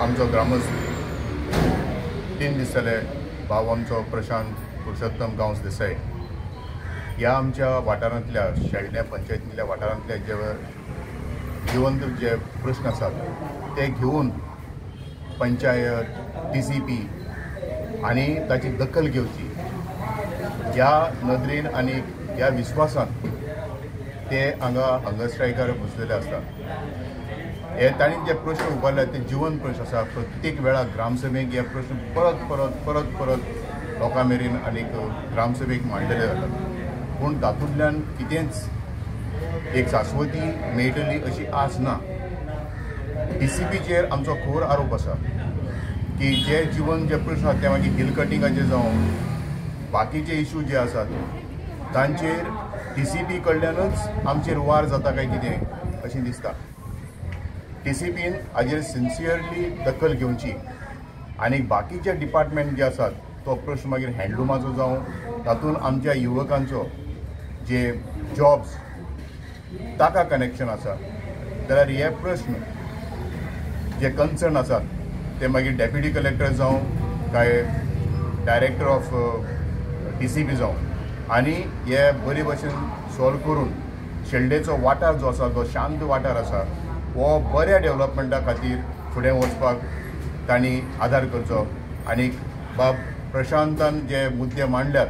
आमचो ग्रामस्थ 3 दीस जाले भाव आमचो प्रशांत पुरुषोत्तम गांवस देसाई ह्या आमच्या वाठारांतल्या शेळड्या पंचायतींतल्या वाठारांतले जे जिवंत जे प्रश्न आसात ते घेवन पंचायत TCP आनी ताची दखल घेवची ह्या नदरेन आनी ह्या विश्वासान ते हंगर स्ट्रायकार बसलेले आसतात। हे तांणी जे प्रश्न उबारले ते जीवन प्रश्न आसा। प्रत्येक वेळार ग्रामसभेक हे प्रश्न परत लोकां मेरेन आनीक ग्रामसभेक मांडलेले जातात, पूण तातूंतल्यान कितेंच एक शाश्वती मेळटली अशी आस ना। TCPचेर आमचो खोर आरोप आसा की जे जीवन जे प्रश्न आसात ते मागीर हिल कटिंगाचे जावं बाकीचे इश्यू जे आसात तांचेर TCP कडल्यानच आमचेर वार जाता काय कितें अशें दिसता। TCPन हाजेर सिन्सियरली दखल घेवची आनी बाकीचे डिपार्टमेंट जे आसात तो प्रश्न मागीर हँडलुमाचो जावं तातूंत आमच्या युवकांचो जे जॉब्स ताका कनेक्शन आसा जाल्यार हे प्रश्न जे कन्सर्न आसात ते मागीर डेप्युटी कलेक्टर जावं काय डायरेक्टर ऑफ TCP जावं आनी हे बरे भशेन सॉल्व करून शेल्डेचो वाठार जो आसा तो शांत वाठार आसा हो बऱ्या डेव्हलपमेंटा खातीर फुडें वचपाक तांणी आदार करचो। आनी बाब प्रशांतान जे मुद्दे मांडल्यात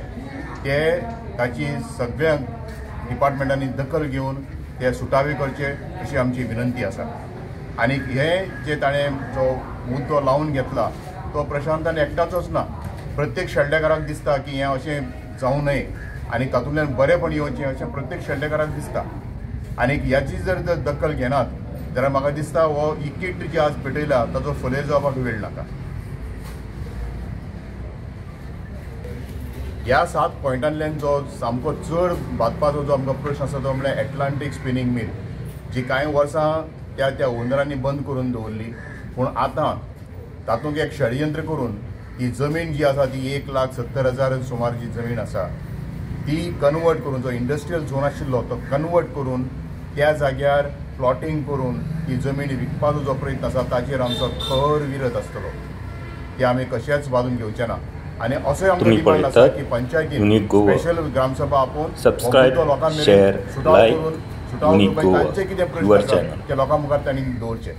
ते ताची सगळ्या डिपार्टमेंटांनी दखल घेवन ते सुटावे करचे अशी आमची विनंती आसा। आनी हे जे ताणें जो मुद्दो लावन घेतला तो प्रशांतान एकटाचोच ना, प्रत्येक शेल्डेकाराक दिसता की हें अशें जावं न्हय आनी तातूंतल्यान बरेंपण येवचें अशें प्रत्येक शेल्डेकाराक दिसता। आनी ह्याची जर दखल घेनात जाल्यार म्हाका दिसता हो किट जी आज पेटयला ताचो फुलेर जावपाक वेळ नाका। ह्या 7 पॉयंटांतल्यान जो सामको चड बादपाचो जो आमकां प्रश्न आसा तो म्हळ्यार एटलांटीक स्पिनींग मिल जी कांय वर्सां त्या ओनरांनी बंद करून दवरली, पूण आतां तातूंत एक षडयंत्र करून ही जमीन जी आसा ती 1,70,000 सुमार जी जमीन आसा ती कन्वर्ट करून जो इंडस्ट्रियल झोन आशिल्लो तो कन्वर्ट करून त्या जाग्यार प्लॉटिंग करून ही जमीन विकपाचो जो प्रयत्न आसा ताचेर आमचो खर विरोध आसतलो। ते आमी कशेंच वादून घेवचे ना आनी असोय आमचो डिमांड आसा की पंचायतीन स्पेशल ग्रामसभा आपोवन लोकां मेरेन सुटाव करून तांचे कितें प्रश्न आसा ते लोकां मुखार तांणी दवरचे।